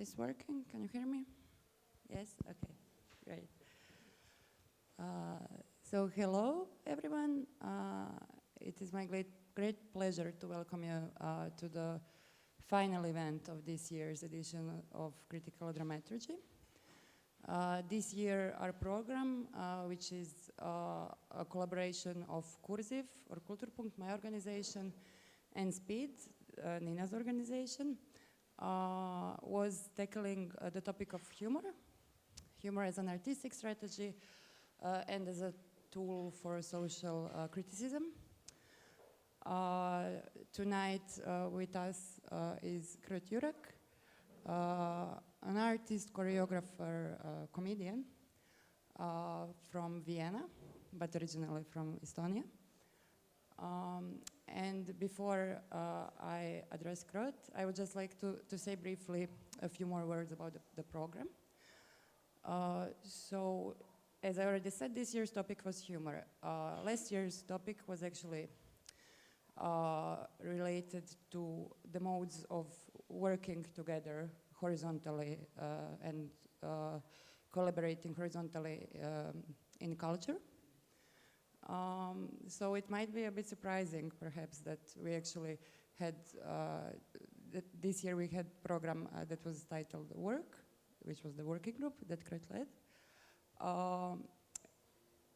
this working? Can you hear me? Yes? Okay, great. So hello, everyone. It is my great pleasure to welcome you to the final event of this year's edition of Critical Dramaturgy. This year, our program, which is a collaboration of Curziv or Kulturpunkt, my organization, and Speed, Nina's organization, was tackling the topic of humor as an artistic strategy and as a tool for social criticism. Tonight with us is Krõõt Juurak, an artist, choreographer, comedian from Vienna, but originally from Estonia. And before I address Krõõt, I would just like to say briefly a few more words about the program. So, as I already said, this year's topic was humor. Last year's topic was actually related to the modes of working together horizontally and collaborating horizontally in culture. So it might be a bit surprising, perhaps, that we actually had, this year we had a program that was titled Work, which was the working group that Krõõt led.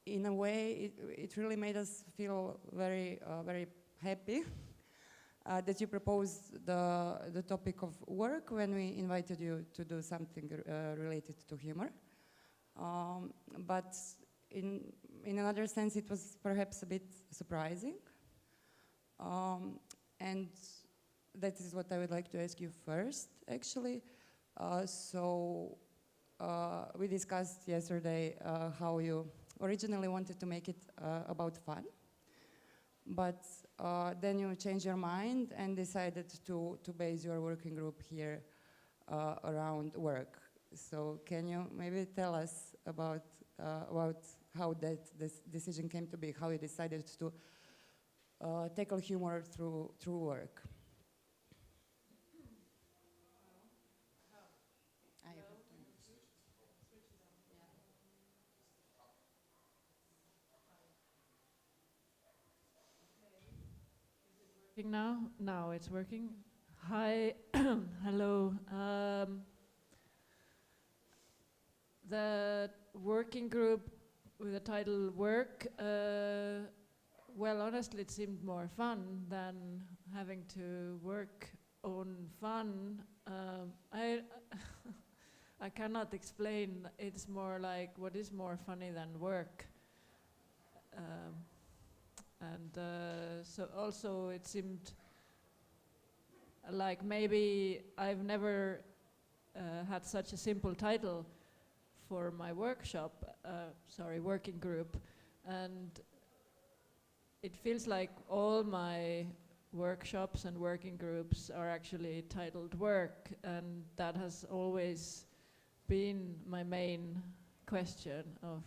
In a way, it really made us feel very, very happy that you proposed the topic of work when we invited you to do something related to humor. But in another sense, it was perhaps a bit surprising. And that is what I would like to ask you first, actually. We discussed yesterday how you originally wanted to make it about fun, but then you changed your mind and decided to base your working group here around work. So can you maybe tell us about how this decision came to be, how you decided to tackle humor through work? Now? Now it's working. Hi, hello. The working group with the title Work, well, honestly, it seemed more fun than having to work on fun. I cannot explain. It's more like, what is more funny than work? So also it seemed like maybe I've never had such a simple title for my working group, and it feels like all my workshops and working groups are actually titled work, and that has always been my main question of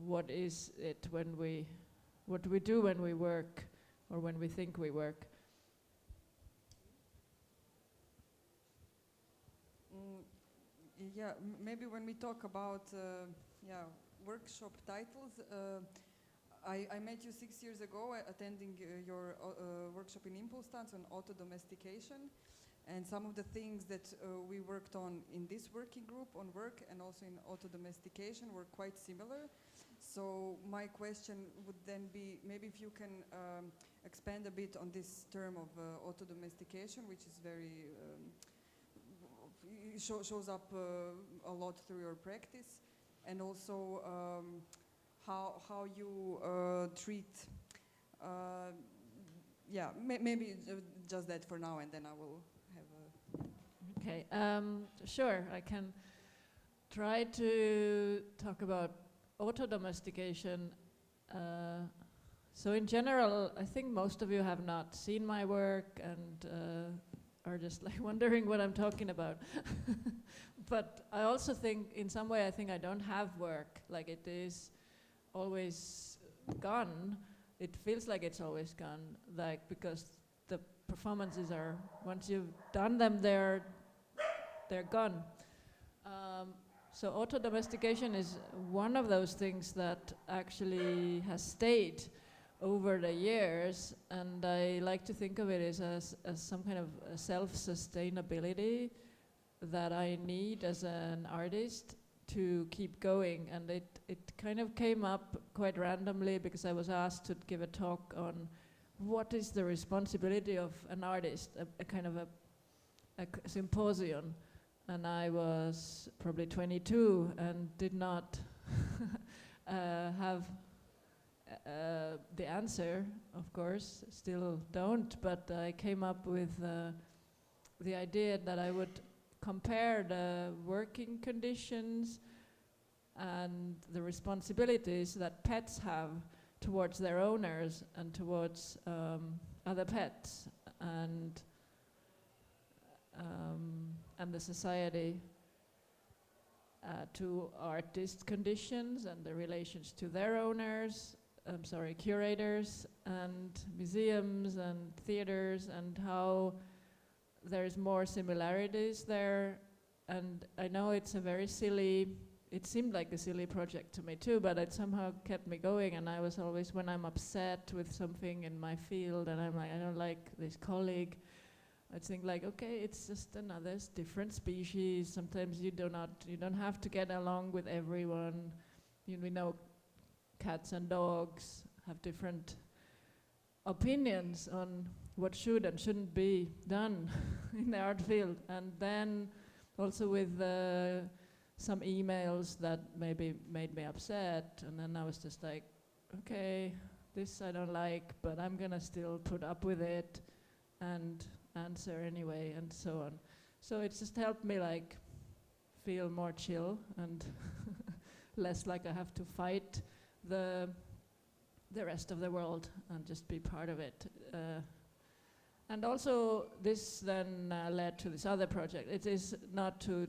what is it what do we do when we work, or when we think we work? Maybe when we talk about workshop titles, I met you 6 years ago attending your workshop in Impulsstans on auto-domestication, and some of the things that we worked on in this working group on work and also in auto-domestication were quite similar. So my question would then be, maybe if you can expand a bit on this term of auto-domestication, which is very, shows up a lot through your practice, and also how you treat, maybe just that for now, and then I will have a... Okay, sure, I can try to talk about auto-domestication. So in general, I think most of you have not seen my work and are just like wondering what I'm talking about. But I also think, in some way, I think I don't have work. Like, it is always gone. It feels like it's always gone, like, because the performances are, once you've done them, they're they're gone. So auto-domestication is one of those things that actually has stayed over the years, and I like to think of it as some kind of self-sustainability that I need as an artist to keep going. And it kind of came up quite randomly because I was asked to give a talk on what is the responsibility of an artist, a kind of a symposium. And I was probably 22 and did not have the answer, of course, still don't, but I came up with the idea that I would compare the working conditions and the responsibilities that pets have towards their owners and towards other pets, and the society to artist conditions and the relations to their owners, curators and museums and theaters, and how there's more similarities there. And I know it's a very silly, it seemed like a silly project to me too, but it somehow kept me going. And I was always, when I'm upset with something in my field and I'm like, I don't like this colleague, I think like, okay, it's just another different species. Sometimes you don't have to get along with everyone. We know cats and dogs have different opinions on what should and shouldn't be done in the art field. And then also with some emails that maybe made me upset, and then I was just like, okay, this I don't like, but I'm gonna still put up with it and answer anyway, and so on. So it's just helped me like feel more chill and less like I have to fight the rest of the world and just be part of it. And also this then led to this other project. It is not to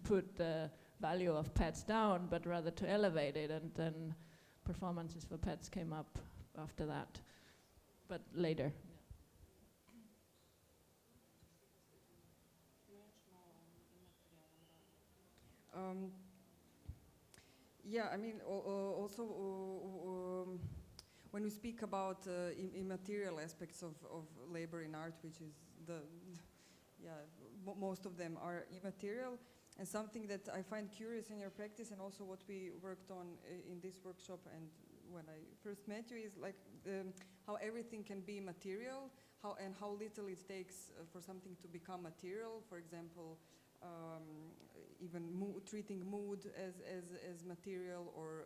put the value of pets down, but rather to elevate it, and then performances for pets came up after that, but later. Yeah, I mean, also when we speak about immaterial aspects of labor in art, which is most of them are immaterial, and something that I find curious in your practice, and also what we worked on in this workshop and when I first met you, is like how everything can be material, how little it takes for something to become material. For example, even treating mood as material, or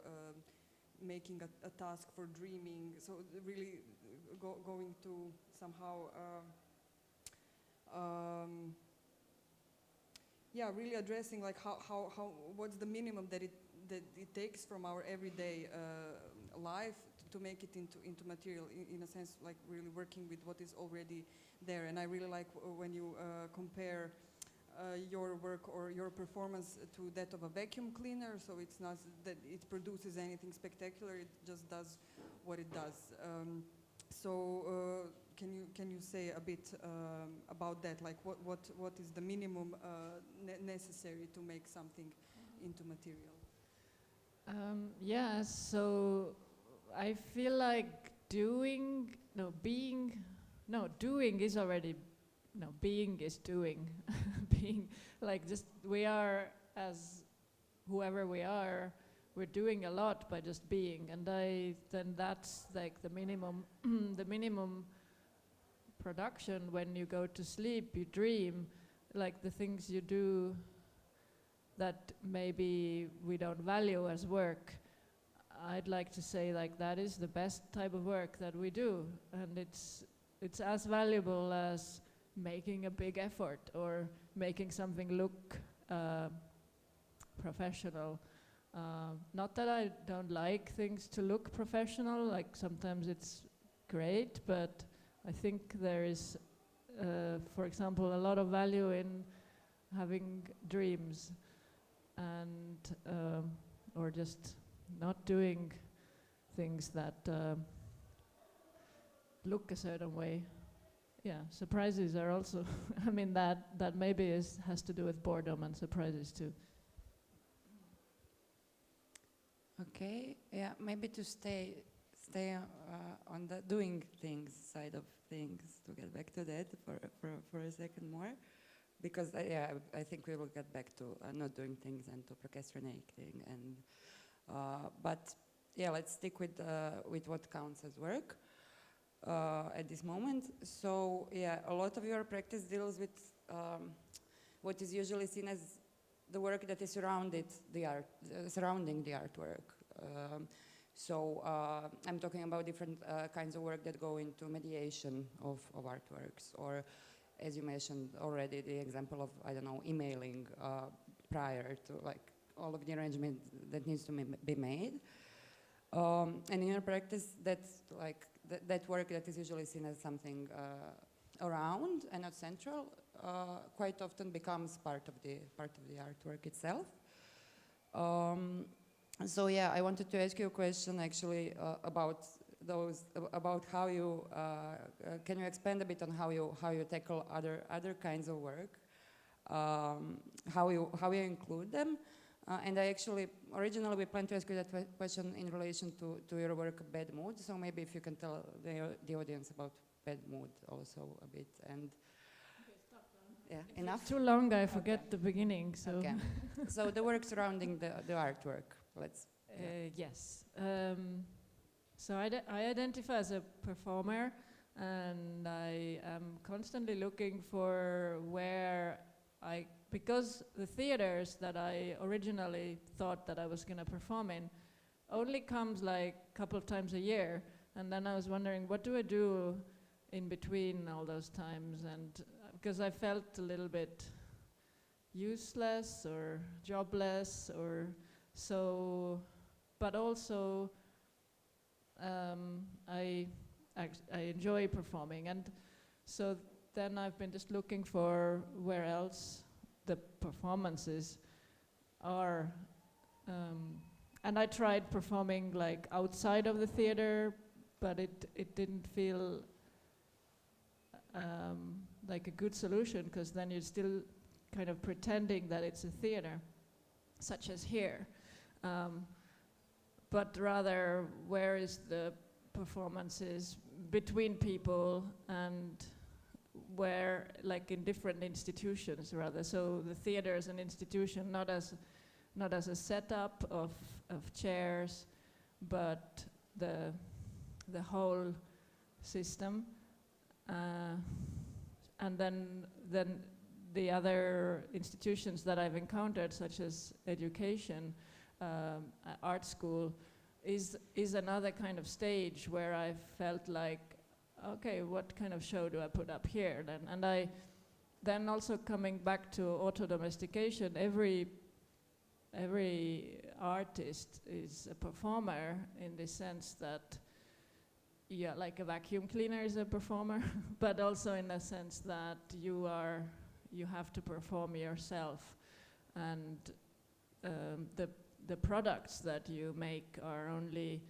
making a task for dreaming. So really going to somehow, really addressing like how what's the minimum that it takes from our everyday life to make it into material, in a sense, like really working with what is already there. And I really like when you compare your work or your performance to that of a vacuum cleaner. So it's not that it produces anything spectacular, it just does what it does. Can you say a bit about that? Like what is the minimum necessary to make something into material? So I feel like doing is already, being is doing. Being, like, just we are, as whoever we are, we're doing a lot by just being, and then that's like the minimum the minimum production. When you go to sleep, you dream, like the things you do that maybe we don't value as work. I'd like to say like that is the best type of work that we do, and it's as valuable as making a big effort or making something look professional. Not that I don't like things to look professional, like sometimes it's great, but I think there is, for example, a lot of value in having dreams and or just not doing things that look a certain way. yeah, surprises are also, I mean, that maybe has to do with boredom and surprises too. Okay, yeah, maybe to stay on the doing things side of things, to get back to that for a second more, because I think we will get back to not doing things and to procrastinating, and but yeah, let's stick with what counts as work at this moment. So yeah, a lot of your practice deals with what is usually seen as the work that is surrounding the artwork. So I'm talking about different kinds of work that go into mediation of artworks, or as you mentioned already, the example of, I don't know, emailing prior to like all of the arrangement that needs to be made. And in your practice, that's like that work that is usually seen as something around and not central, quite often becomes part of the artwork itself. So yeah, I wanted to ask you a question actually about those, about how you can you expand a bit on how you tackle other kinds of work, how you include them, and I actually originally planned to ask you that question in relation to your work Bad Mood. So maybe if you can tell the audience about Bad Mood also a bit, and yeah, If enough. it's too long, I forget the beginning. So Okay. So the work surrounding the artwork. Let's. yes. So I identify as a performer, and I am constantly looking for where because the theaters that I originally thought that I was going to perform in only comes like a couple of times a year, and then I was wondering, what do I do in between all those times? And because I felt a little bit useless or jobless, or so, but also I enjoy performing, and so then I've been just looking for where else the performances are, and I tried performing like outside of the theater, but it didn't feel like a good solution, because then you're still kind of pretending that it's a theater, such as here. But rather, where is the performances between people, and where, like in different institutions rather. So the theater is an institution, not as a setup of chairs, but the whole system. And then the other institutions that I've encountered, such as education, art school, is another kind of stage where I felt like, okay, what kind of show do I put up here then? And I then also coming back to auto-domestication, every artist is a performer in the sense that, yeah, like a vacuum cleaner is a performer, but also in the sense that you have to perform yourself, and the products that you make are only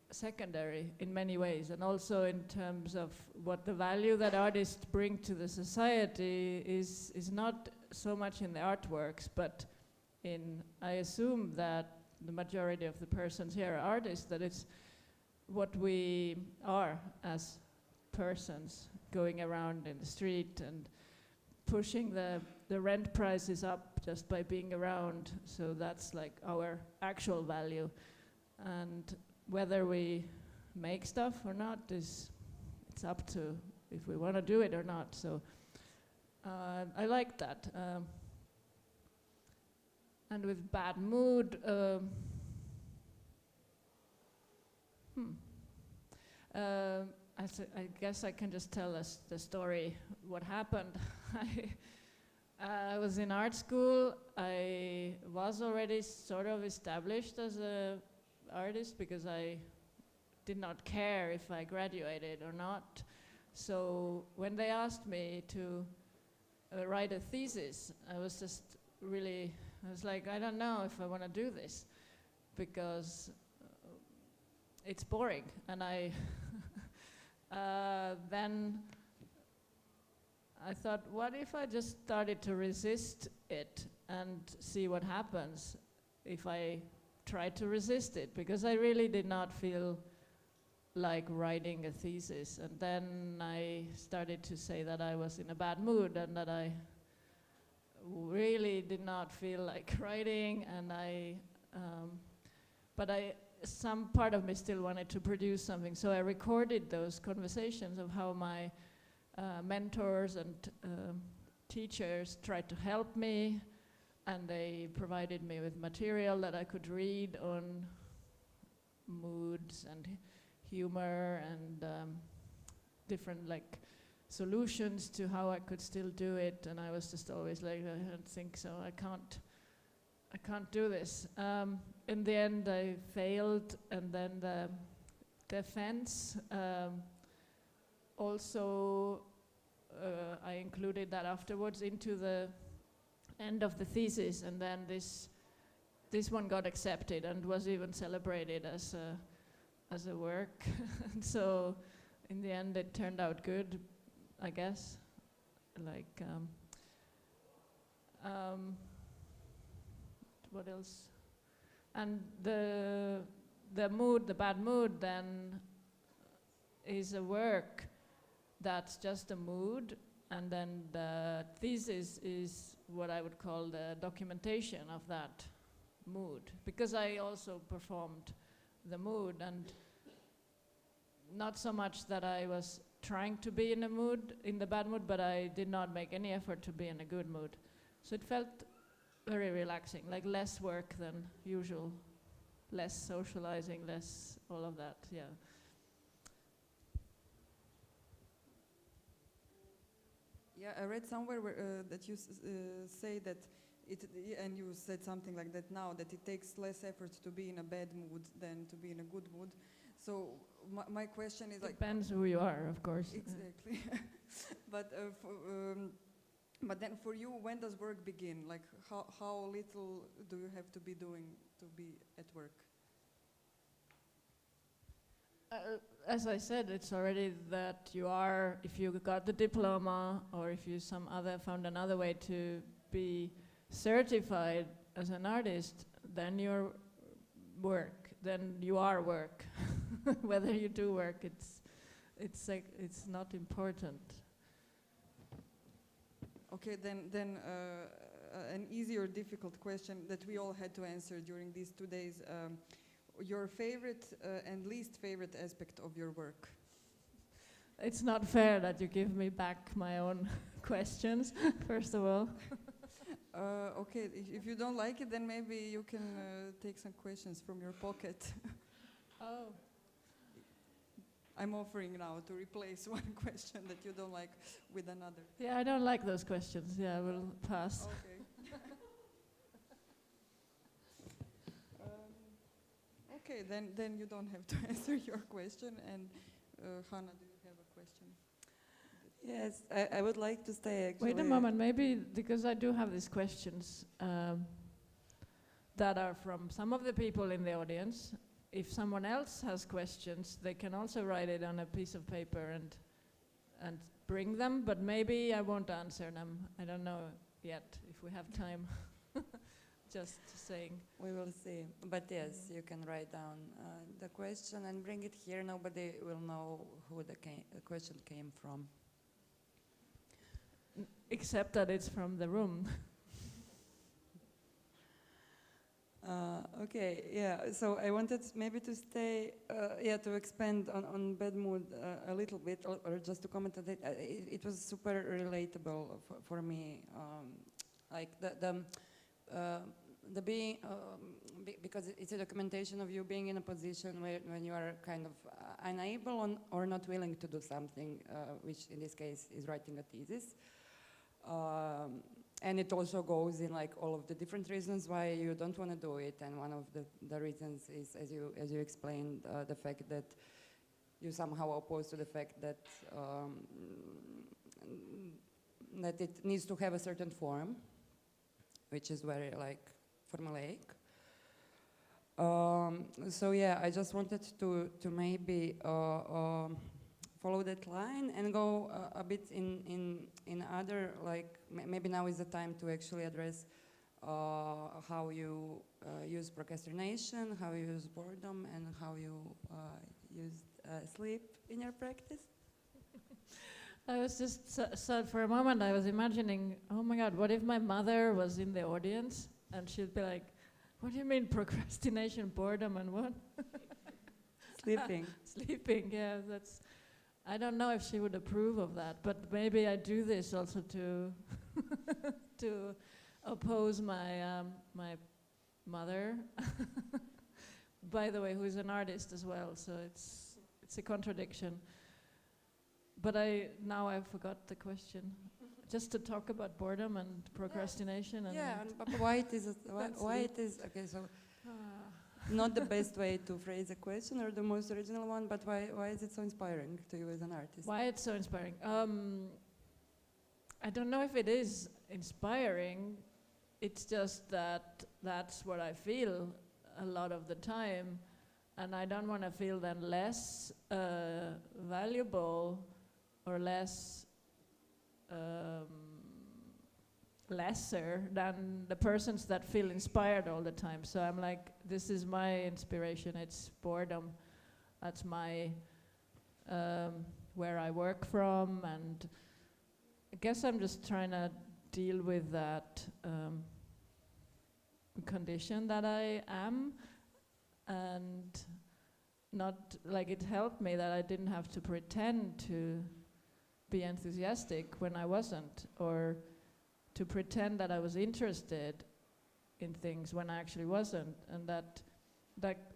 secondary in many ways, and also in terms of what the value that artists bring to the society is not so much in the artworks, but in, I assume that the majority of the persons here are artists, that it's what we are as persons going around in the street and pushing the rent prices up just by being around. So that's like our actual value, and whether we make stuff or not it's up to if we want to do it or not. So I like that. And with Bad Mood, I guess I can just tell us the story, what happened. I was in art school. I was already sort of established as an artist because I did not care if I graduated or not. So when they asked me to write a thesis, I was like, I don't know if I want to do this, because it's boring. And I then I thought, what if I just started to resist it and see what happens if I try to resist it? Because I really did not feel like writing a thesis. And then I started to say that I was in a bad mood and that I really did not feel like writing, and some part of me still wanted to produce something, so I recorded those conversations of how my mentors and teachers tried to help me, and they provided me with material that I could read on moods and humor and different like solutions to how I could still do it, and I was just always like, I don't think so, I can't do this. In the end I failed, and then the defense also I included that afterwards into the end of the thesis, and then this one got accepted and was even celebrated as a work. So in the end it turned out good, I guess. Like what else? And the bad mood then is a work that's just a mood, and then the thesis is what I would call the documentation of that mood, because I also performed the mood, and not so much that I was trying to be in the bad mood, but I did not make any effort to be in a good mood. So it felt very relaxing, like less work than usual, less socializing, less all of that, yeah. Yeah, I read somewhere that you say that and you said something like that now, that it takes less effort to be in a bad mood than to be in a good mood. So my question is like... Depends who you are, of course. Exactly. But then for you, when does work begin? Like how little do you have to be doing to be at work? As I said, it's already that you are, if you got the diploma, or if you found another way to be certified as an artist, then you're work, then you are work. Whether you do work, it's not important. Okay, then an easy or difficult question that we all had to answer during these 2 days. Your favorite and least favorite aspect of your work? It's not fair that you give me back my own questions, first of all. Okay, if you don't like it, then maybe you can take some questions from your pocket. Oh. I'm offering now to replace one question that you don't like with another. Yeah, I don't like those questions. Yeah, we'll pass. Okay. Okay, then you don't have to answer your question. And Hana, do you have a question? Yes, I would like to stay actually. Wait a moment, maybe because I do have these questions that are from some of the people in the audience. If someone else has questions, they can also write it on a piece of paper and bring them, but maybe I won't answer them. I don't know yet if we have time. Just saying. We will see. But yes, you can write down the question and bring it here. Nobody will know who the question came from. Except that it's from the room. Okay, yeah, so I wanted maybe to stay, to expand on bad mood a little bit, or just to comment on it. It was super relatable for me, like the being, because it's a documentation of you being in a position when you are kind of unable or not willing to do something, which in this case is writing a thesis. And it also goes in like all of the different reasons why you don't want to do it, and one of the reasons is, as you explained, the fact that you somehow oppose to the fact that that it needs to have a certain form, which is very like formulaic. So yeah, I just wanted to maybe follow that line and go a bit in other, like maybe now is the time to actually address how you use procrastination, how you use boredom, and how you use sleep in your practice. I was just so for a moment I was imagining, oh my God, what if my mother was in the audience and she'd be like, what do you mean procrastination, boredom, and what? Sleeping. Sleeping, yeah, that's. I don't know if she would approve of that, but maybe I do this also to to oppose my my mother. By the way, who is an artist as well, so it's a contradiction. But I forgot the question. Just to talk about boredom and procrastination. Yeah, but why it is why it is okay? So. Not the best way to phrase a question or the most original one, but why is it so inspiring to you as an artist? Why it's so inspiring? I don't know if it is inspiring. It's just that that's what I feel a lot of the time, and I don't want to feel then less valuable or less lesser than the persons that feel inspired all the time. So I'm like, this is my inspiration, it's boredom. That's my, where I work from, and I guess I'm just trying to deal with that condition that I am, and not, like, it helped me that I didn't have to pretend to be enthusiastic when I wasn't, or to pretend that I was interested in things when I actually wasn't, and that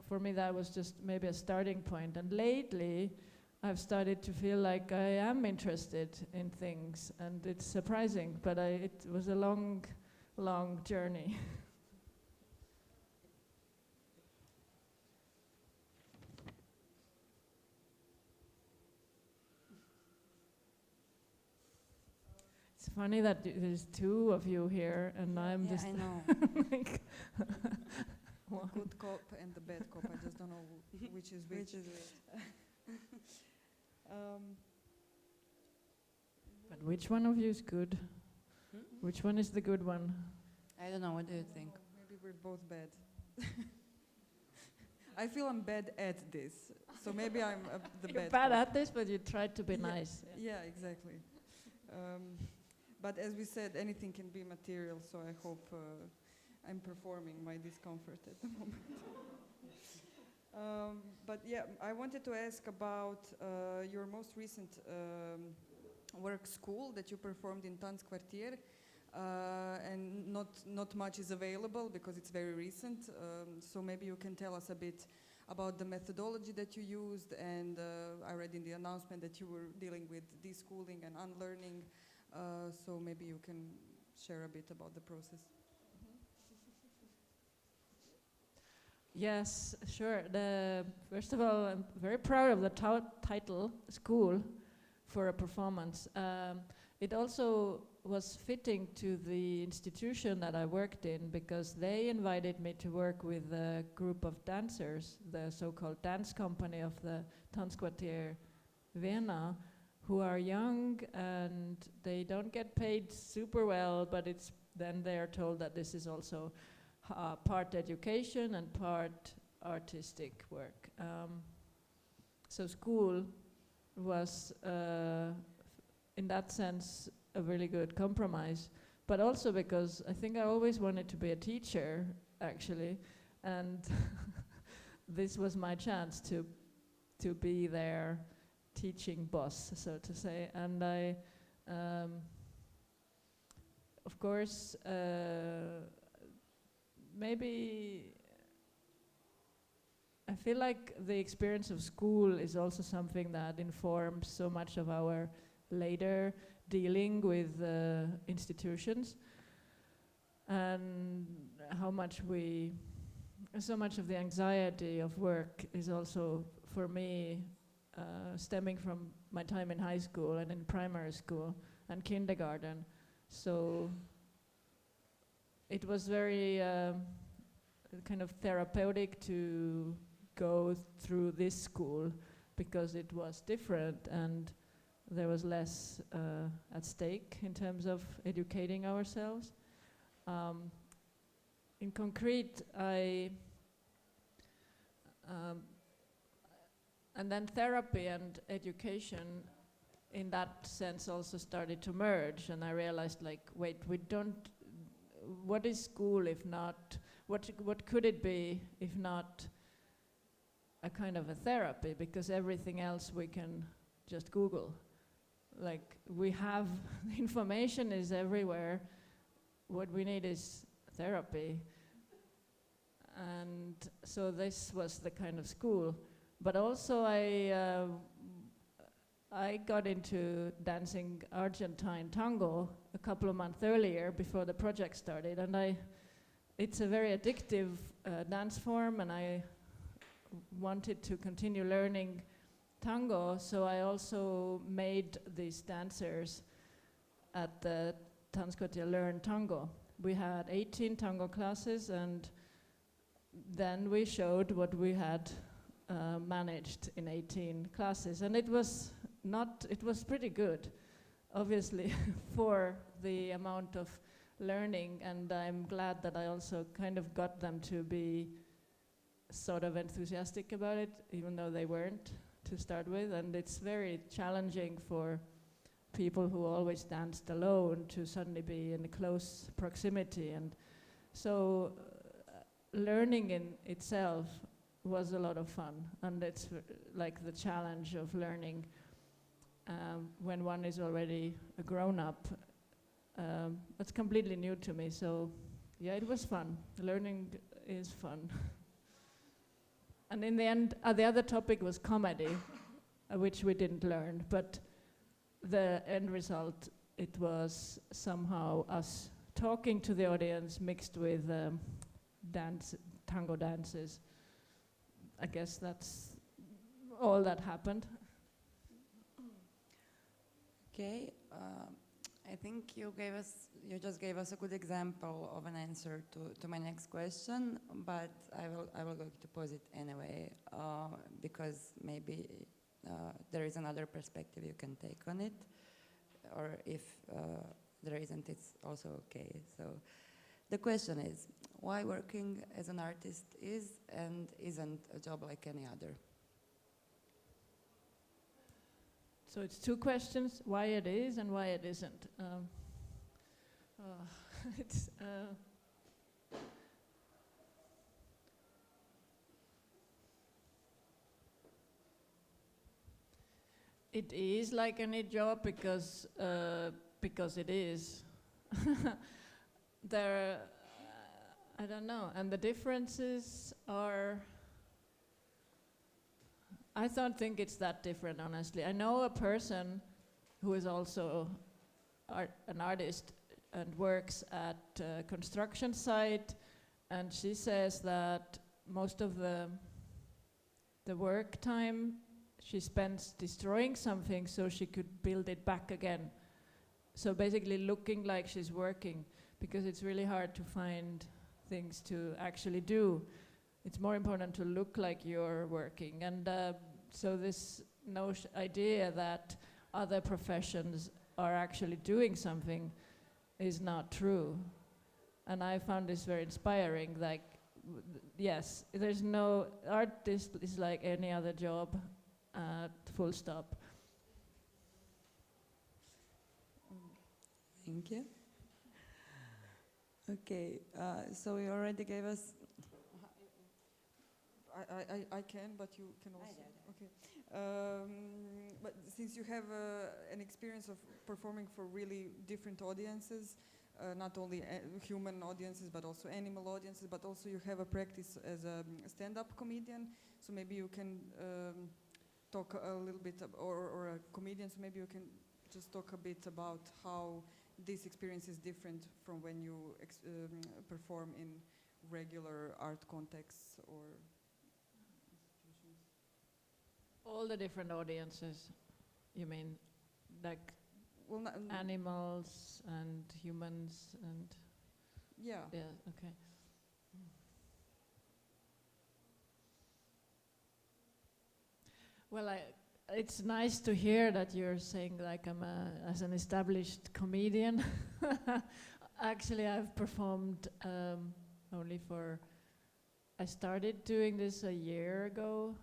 for me that was just maybe a starting point. And lately I've started to feel like I am interested in things, and it's surprising, but it was a long journey. It's funny that there's two of you here, and I'm just. I know. Like The good cop and the bad cop. I just don't know which is which. But which one of you is good? Which one is the good one? I don't know. What do you think? Maybe we're both bad. I feel I'm bad at this, so maybe I'm the You're bad. bad cop. at this, but you tried to be nice. Yeah, exactly. But as we said, anything can be material, so I hope I'm performing my discomfort at the moment. But yeah, I wanted to ask about your most recent work, School, that you performed in Tanz Kvartier, and not much is available because it's very recent. So maybe you can tell us a bit about the methodology that you used, and I read in the announcement that you were dealing with deschooling and unlearning. So maybe you can share a bit about the process. Yes, sure. First of all, I'm very proud of the title, School, for a performance. It also was fitting to the institution that I worked in, because they invited me to work with a group of dancers, the so-called dance company of the Tanzkvartier Vienna, who are young and they don't get paid super well, but then they are told that this is also part education and part artistic work. So School was, in that sense, a really good compromise, but also because I think I always wanted to be a teacher, actually, and this was my chance to be their teaching boss, so to say. And I, of course, maybe I feel like the experience of school is also something that informs so much of our later dealing with institutions, and so much of the anxiety of work is also, for me, stemming from my time in high school and in primary school and kindergarten. So it was very kind of therapeutic to go through this school because it was different and there was less at stake in terms of educating ourselves. In concrete, and then therapy and education in that sense also started to merge, and I realized, like, wait, what is school if not, what could it be if not a kind of a therapy, because everything else we can just Google. Like, we have, information is everywhere, what we need is therapy. And so this was the kind of school. But also I got into dancing Argentine tango a couple of months earlier before the project started, and it's a very addictive dance form, and I wanted to continue learning tango, so I also made these dancers at the Tanskotia Learn Tango. We had 18 tango classes, and then we showed what we had managed in 18 classes, and it was pretty good, obviously, for the amount of learning, and I'm glad that I also kind of got them to be sort of enthusiastic about it, even though they weren't to start with, and it's very challenging for people who always danced alone to suddenly be in close proximity, and so learning in itself was a lot of fun, and it's like the challenge of learning when one is already a grown-up. That's completely new to me, so yeah, it was fun. Learning is fun. And in the end, the other topic was comedy, which we didn't learn, but the end result, it was somehow us talking to the audience mixed with tango dances. I guess that's all that happened. Okay, I think you just gave us a good example of an answer to my next question, but I will go to pose it anyway, because maybe there is another perspective you can take on it, or if there isn't, it's also okay. So the question is, why working as an artist is and isn't a job like any other? So it's two questions, why it is and why it isn't. It is like any job because it is. I don't know, and the differences are, I don't think it's that different, honestly. I know a person who is also an artist and works at a construction site, and she says that most of the work time she spends destroying something so she could build it back again. So basically looking like she's working, because it's really hard to find things to actually do. It's more important to look like you're working. And so this idea that other professions are actually doing something is not true. And I found this very inspiring. Like, yes, there's no artist is like any other job, full stop. Thank you. Okay, so you already gave us. I can, but you can also. Okay. But since you have an experience of performing for really different audiences, not only human audiences, but also animal audiences, but also you have a practice as a stand-up comedian, so maybe you can talk a little bit, or a comedian, so maybe you can just talk a bit about how this experience is different from when you perform in regular art contexts or institutions. All the different audiences, you mean, like Well, animals and humans and... Yeah. Yeah, okay. Well, it's nice to hear that you're saying like I'm as an established comedian. Actually, I've performed only for. I started doing this a year ago,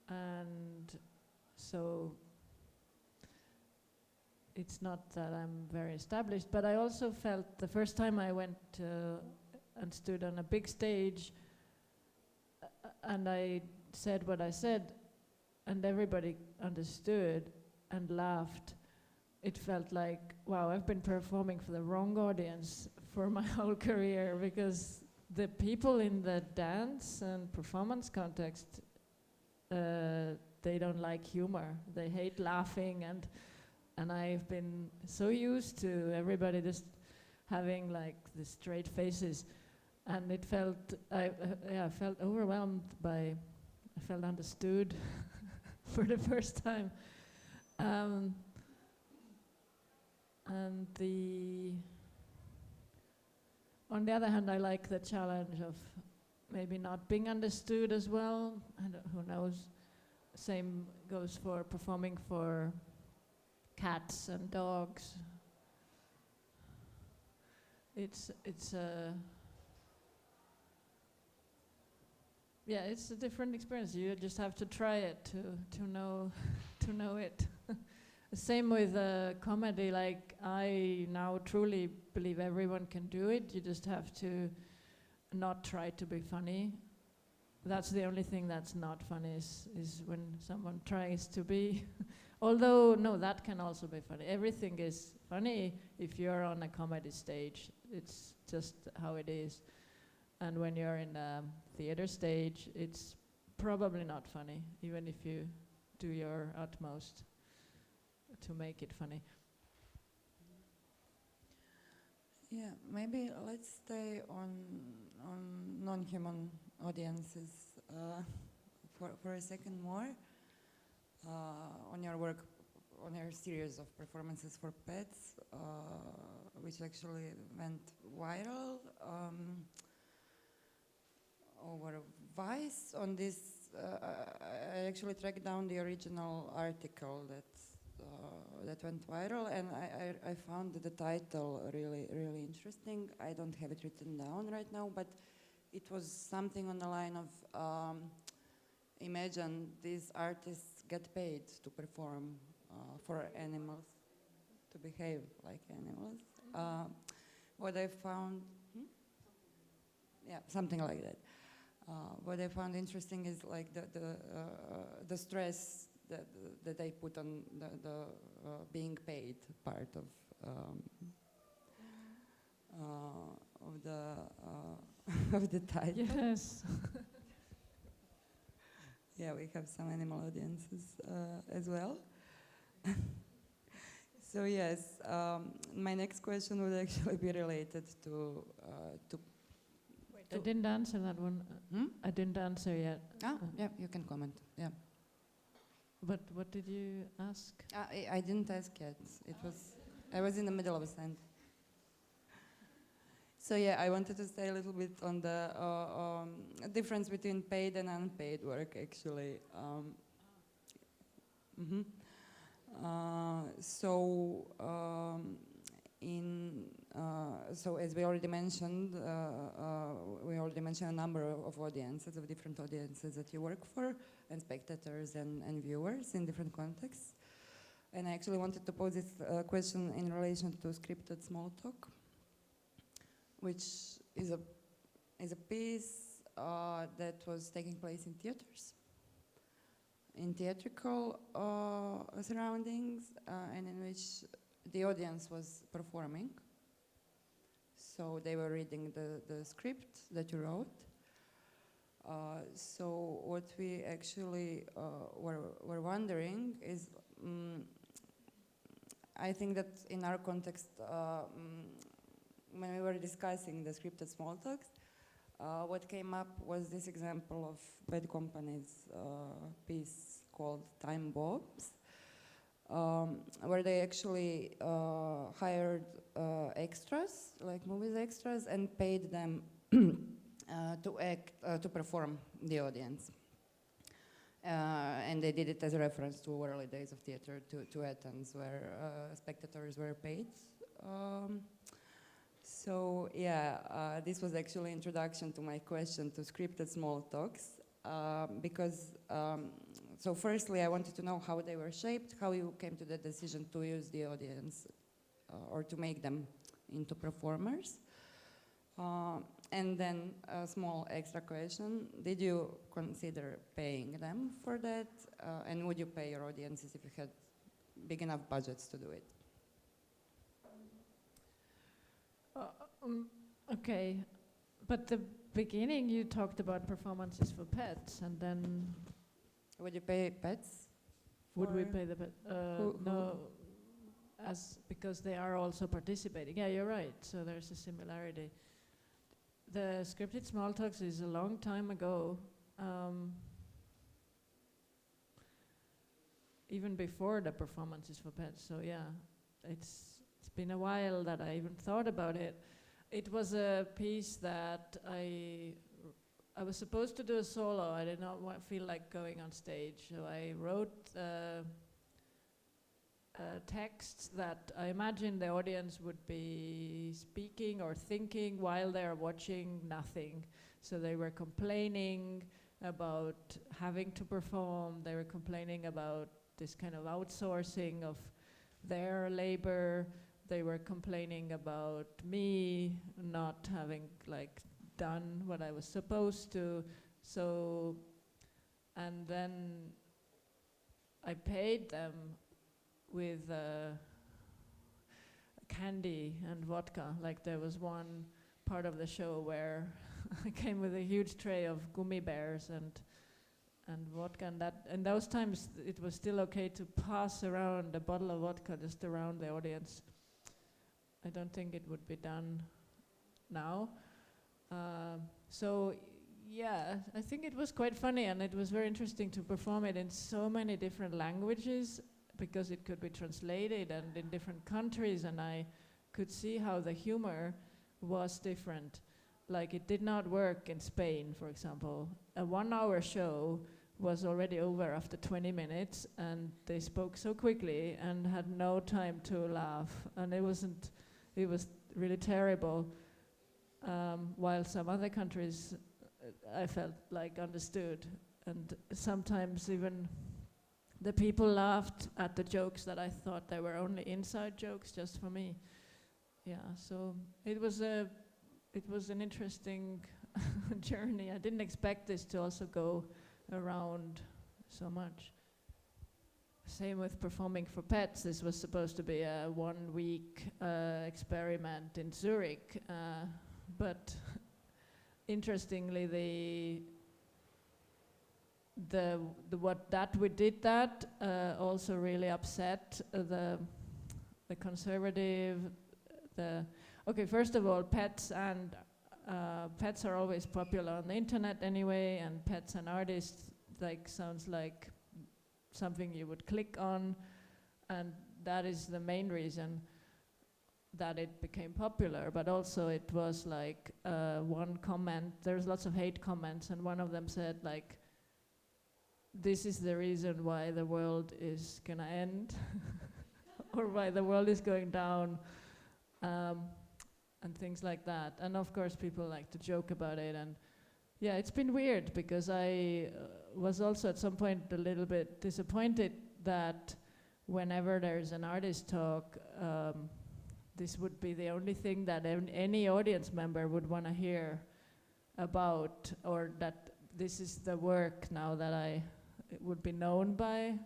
and so it's not that I'm very established. But I also felt the first time I went and stood on a big stage, and I said what I said, and everybody understood and laughed. It felt like, wow, I've been performing for the wrong audience for my whole career, because the people in the dance and performance context, they don't like humor. They hate laughing, and I've been so used to everybody just having like the straight faces, and it felt, I felt overwhelmed by, I felt understood for the first time. And on the other hand, I like the challenge of maybe not being understood as well. And who knows? Same goes for performing for cats and dogs. It's a different experience. You just have to try it to know it. Same with comedy. Like, I now truly believe everyone can do it. You just have to not try to be funny. That's the only thing that's not funny is when someone tries to be. Although, no, that can also be funny. Everything is funny if you're on a comedy stage. It's just how it is. And when you're in a theater stage, it's probably not funny, even if you do your utmost to make it funny. Yeah, maybe let's stay on non-human audiences for a second more. On your work, on your series of performances for pets, which actually went viral over Vice. On this, I actually tracked down the original article that went viral, and I found the title really interesting. I don't have it written down right now, but it was something on the line of imagine these artists get paid to perform for animals, to behave like animals. What I found, yeah, something like that. What I found interesting is like the stress that they put on the being paid part of the title. Yes. Yeah, we have some animal audiences as well. So yes, my next question would actually be related to. I didn't answer that one. I didn't answer yet. Yeah, you can comment. Yeah. But what did you ask? I didn't ask yet. I was in the middle of a sentence. So yeah, I wanted to say a little bit on the difference between paid and unpaid work, actually. So as we already mentioned, a number of audiences, of different audiences that you work for, and spectators and viewers in different contexts. And I actually wanted to pose this question in relation to scripted small talk, which is a piece that was taking place in theaters, in theatrical surroundings, and in which the audience was performing. So they were reading the script that you wrote. So what we actually were wondering is, I think that in our context, when we were discussing the scripted small talks, what came up was this example of Bad Company's piece called Time Bombs, where they actually hired extras, like movies extras, and paid them to perform the audience. And they did it as a reference to early days of theater, to Athens, where spectators were paid. So yeah, this was actually introduction to my question to scripted small talks, because so firstly I wanted to know how they were shaped, how you came to the decision to use the audience or to make them into performers. And then a small extra question, did you consider paying them for that? And would you pay your audiences if you had big enough budgets to do it? Okay, but the beginning you talked about performances for pets, and then Would you pay pets? would we for- pay the pet? who- No, because they are also participating. Yeah, you're right. So there's a similarity. The scripted small talks is a long time ago, even before the performances for pets. So yeah, it's been a while that I even thought about it. It was a piece that I was supposed to do a solo. I did not feel like going on stage, so I wrote texts that I imagined the audience would be speaking or thinking while they're watching nothing. So they were complaining about having to perform. They were complaining about this kind of outsourcing of their labor. They were complaining about me not having like done what I was supposed to. So, and then I paid them with candy and vodka. Like there was one part of the show where I came with a huge tray of gummy bears and vodka, and that in those times it was still okay to pass around a bottle of vodka just around the audience. I don't think it would be done now. So yeah, I think it was quite funny, and it was very interesting to perform it in so many different languages, because it could be translated and in different countries, and I could see how the humor was different. Like it did not work in Spain, for example. A 1 hour show was already over after 20 minutes, and they spoke so quickly and had no time to laugh, and it was really terrible. While some other countries I felt like understood, and sometimes even the people laughed at the jokes that I thought they were only inside jokes just for me. Yeah, so it was an interesting journey. I didn't expect this to also go around so much. Same with performing for pets. This was supposed to be a 1 week experiment in Zurich, but interestingly, we did that also really upset the conservative. Okay, first of all, pets are always popular on the internet anyway, and pets and artists sounds like something you would click on, and that is the main reason that it became popular. But also it was like one comment, there's lots of hate comments, and one of them said like, this is the reason why the world is gonna end or why the world is going down, and things like that. And of course people like to joke about it, and yeah, it's been weird because I was also at some point a little bit disappointed that whenever there's an artist talk, this would be the only thing that any audience member would want to hear about, or that this is the work now that it would be known by.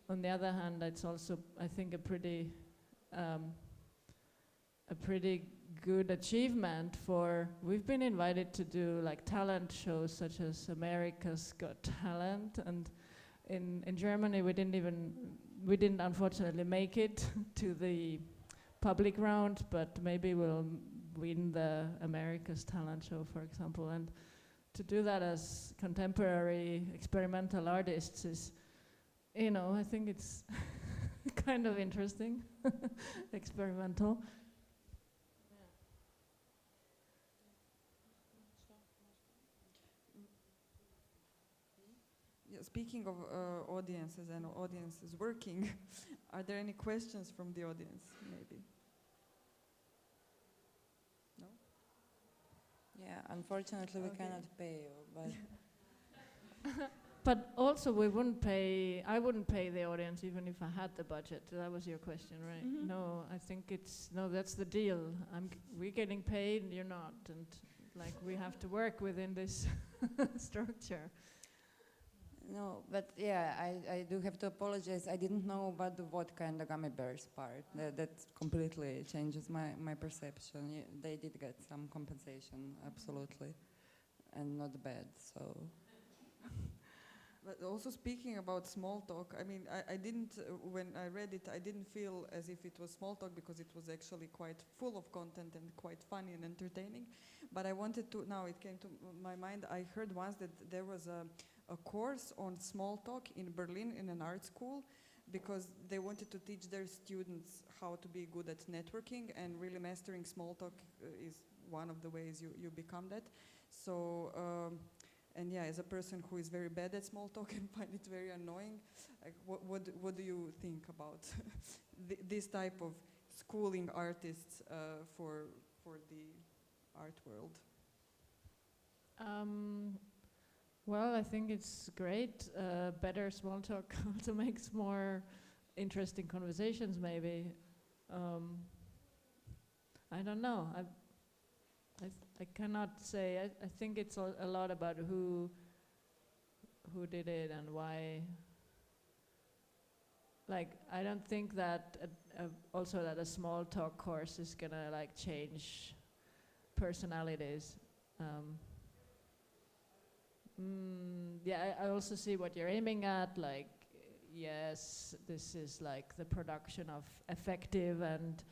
On the other hand, it's also, I think, a pretty good achievement for, we've been invited to do like talent shows such as America's Got Talent, and in Germany we didn't unfortunately make it to the public round, but maybe we'll win the America's Talent show, for example. And to do that as contemporary experimental artists is, I think it's kind of interesting, experimental. Yes, speaking of audiences and audiences working, are there any questions from the audience, maybe? No? Yeah, unfortunately we Okay. cannot pay you, but But also I wouldn't pay the audience even if I had the budget. That was your question, right? Mhm. No, I think that's the deal. We're getting paid and you're not. And like we have to work within this structure. no, but yeah, I do have to apologize. I didn't know about the vodka and the gummy bears part. That completely changes my perception. They did get some compensation, absolutely, and not bad, so. But also speaking about small talk, I mean, I didn't, when I read it, I didn't feel as if it was small talk because it was actually quite full of content and quite funny and entertaining. But I wanted to, now it came to my mind, I heard once that there was a course on small talk in Berlin in an art school because they wanted to teach their students how to be good at networking, and really mastering small talk is one of the ways you become that. So, and yeah, as a person who is very bad at small talk and find it very annoying, like what do you think about this type of schooling artists for the art world? Well, I think it's great. Better small talk also makes more interesting conversations, maybe. I don't know. I cannot say. I think it's a lot about who did it and why. Like, I don't think that also that a small talk course is gonna like change personalities. Yeah, I also see what you're aiming at. Like, yes, this is like the production of effective and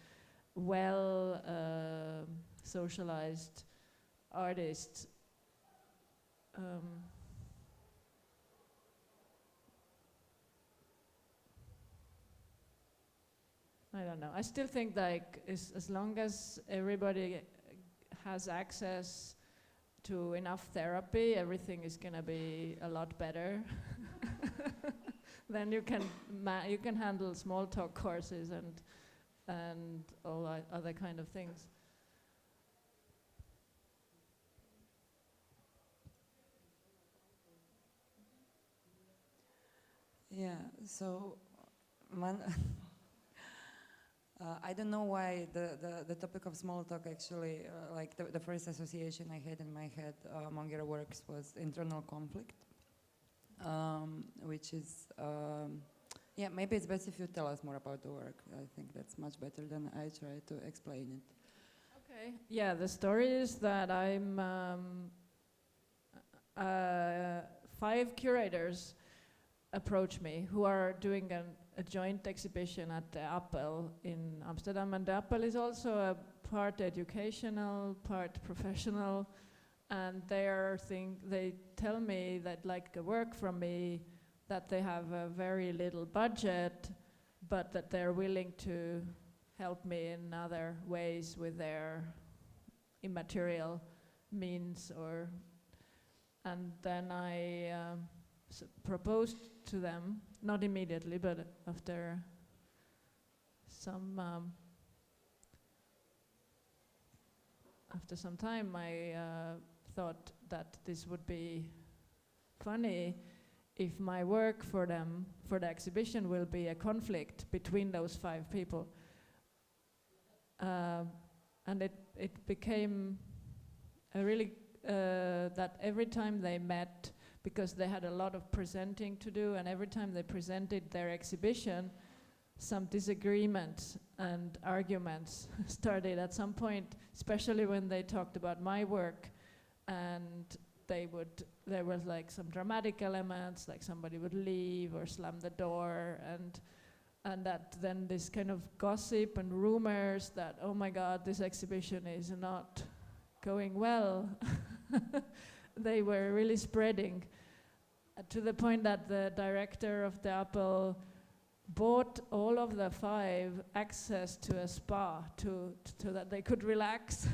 well socialized artists. I don't know. I still think like as long as everybody has access to enough therapy, everything is gonna be a lot better. Then you can handle small talk courses and all other kind of things. Yeah, so I don't know why the topic of small talk actually, like the first association I had in my head among your works was internal conflict, which is, yeah, maybe it's best if you tell us more about the work. I think that's much better than I try to explain it. Okay. Yeah, the story is that I'm 5 curators approach me who are doing a joint exhibition at the Appel in Amsterdam, and the Appel is also a part educational, part professional, and they tell me that like work from me, that they have a very little budget, but that they're willing to help me in other ways with their immaterial means, and then I proposed to them, not immediately, but after some time, I thought that this would be funny if my work for them, for the exhibition, will be a conflict between those 5 people. And it became a really, that every time they met, because they had a lot of presenting to do, and every time they presented their exhibition, some disagreements and arguments started at some point, especially when they talked about my work, and there was like some dramatic elements, like somebody would leave or slam the door, and that then this kind of gossip and rumors that, oh my God, this exhibition is not going well, they were really spreading to the point that the director of the Appel bought all of the 5 access to a spa to that they could relax.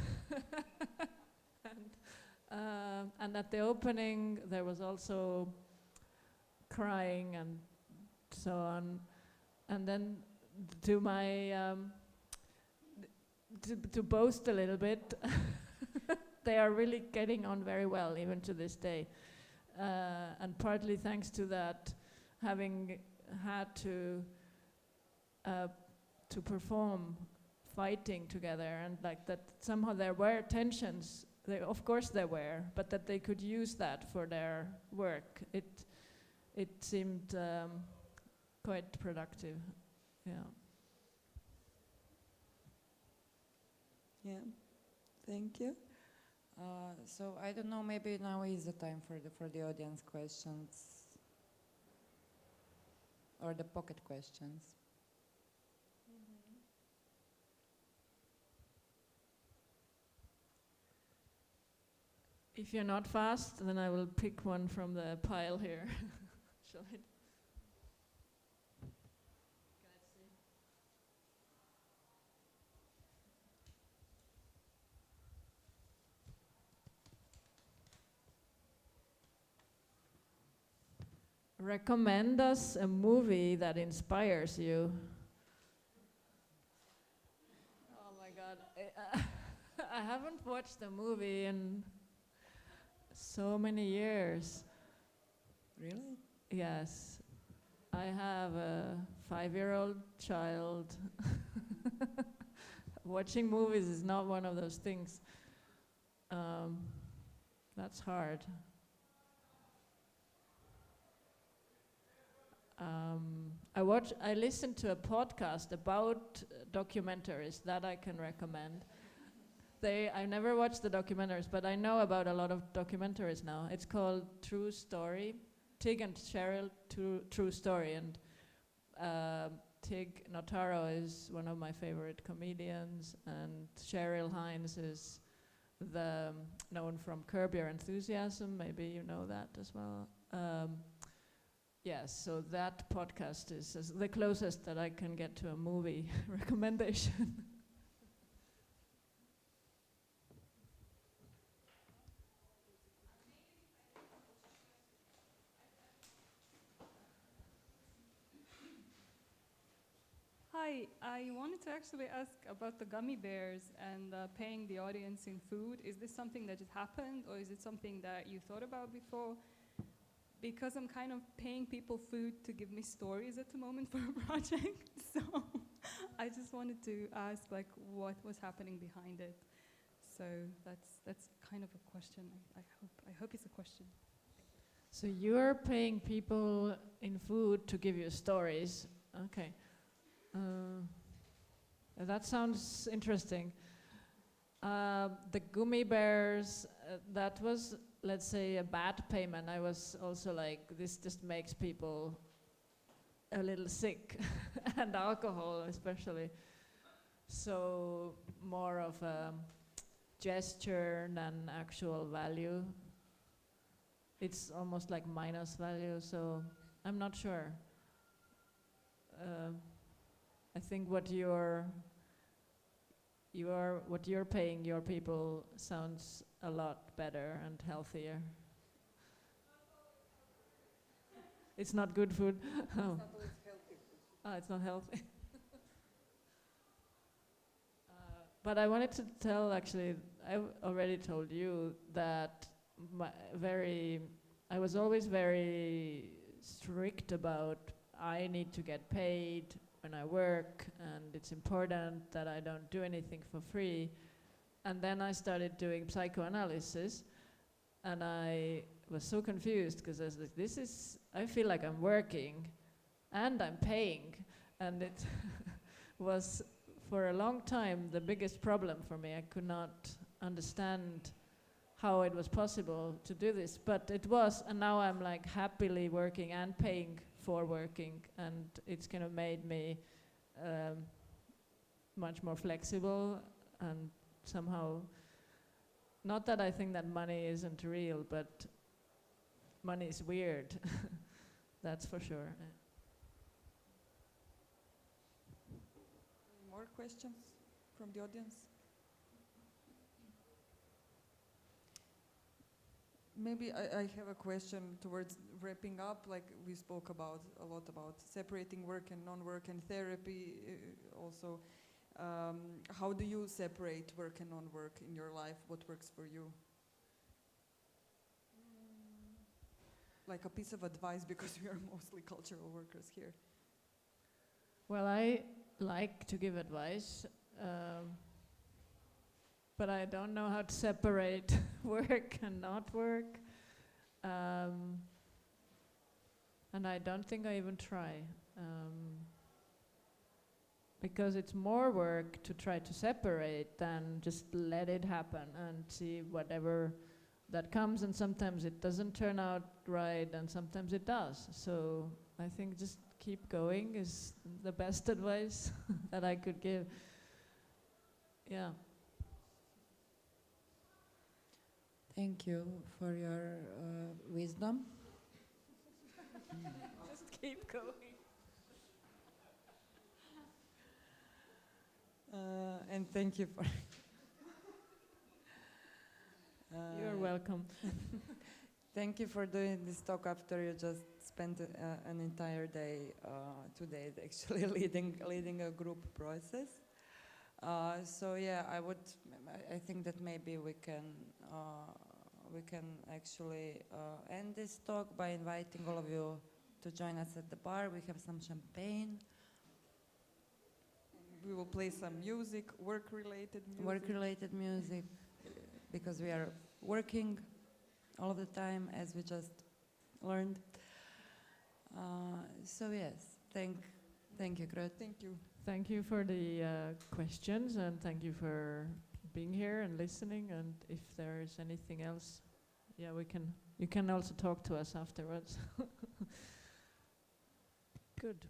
And at the opening there was also crying and so on. And then to my to boast a little bit, they are really getting on very well even to this day. And partly thanks to that, having had to perform fighting together, and like that somehow there were tensions. Of course there were, but that they could use that for their work. It seemed quite productive. Yeah. Yeah, thank you. So I don't know, maybe now is the time for the audience questions or the pocket questions. If you're not fast, then I will pick one from the pile here. Shall I? Recommend us a movie that inspires you. Oh my God. I haven't watched a movie in so many years. Really? Yes. I have a 5-year-old child. Watching movies is not one of those things. That's hard. I listened to a podcast about documentaries that I can recommend. I never watched the documentaries, but I know about a lot of documentaries now. It's called True Story. Tig and Cheryl, True Story. And Tig Notaro is one of my favorite comedians, and Cheryl Hines is known from Curb Your Enthusiasm. Maybe you know that as well. Yes, so that podcast is the closest that I can get to a movie recommendation. Hi, I wanted to actually ask about the gummy bears and paying the audience in food. Is this something that just happened, or is it something that you thought about before? Because I'm kind of paying people food to give me stories at the moment for a project, so I just wanted to ask, like, what was happening behind it. So that's kind of a question. I hope it's a question. So you're paying people in food to give you stories. Okay. That sounds interesting. The gummy bears, that was, let's say, a bad payment. I was also like, this just makes people a little sick, and alcohol especially. So more of a gesture than actual value. It's almost like minus value, so I'm not sure. I think what you're paying your people sounds a lot better and healthier. It's not good food. Oh. It's not always healthy food. Oh, it's not healthy. But I wanted to tell, actually, I've already told you that I was always very strict about I need to get paid when I work, and it's important that I don't do anything for free. And then I started doing psychoanalysis, and I was so confused because I was like, I feel like I'm working and I'm paying. And it was, for a long time, the biggest problem for me. I could not understand how it was possible to do this, but it was, and now I'm like happily working and paying for working, and it's kind of made me much more flexible, and somehow, not that I think that money isn't real, but money is weird. That's for sure. Any more questions from the audience? maybe I have a question towards wrapping up. Like we spoke about a lot about separating work and non-work and therapy also. How do you separate work and non-work in your life? What works for you? Like a piece of advice, because we are mostly cultural workers here. Well, I like to give advice, but I don't know how to separate work and not work. And I don't think I even try. Because it's more work to try to separate than just let it happen and see whatever that comes, and sometimes it doesn't turn out right and sometimes it does. So I think just keep going is the best advice that I could give. Yeah. Thank you for your wisdom. Just keep going. And thank you for... You're welcome. Thank you for doing this talk after you just spent an entire day, 2 days actually, leading a group process. So yeah, I think that maybe we can actually end this talk by inviting all of you to join us at the bar. We have some champagne. We will play some music, work-related music. Work-related music, because we are working all the time, as we just learned. So yes, thank you, Krõõt. Thank you. Thank you for the questions, and thank you for being here and listening. And if there is anything else, yeah, you can also talk to us afterwards. Good.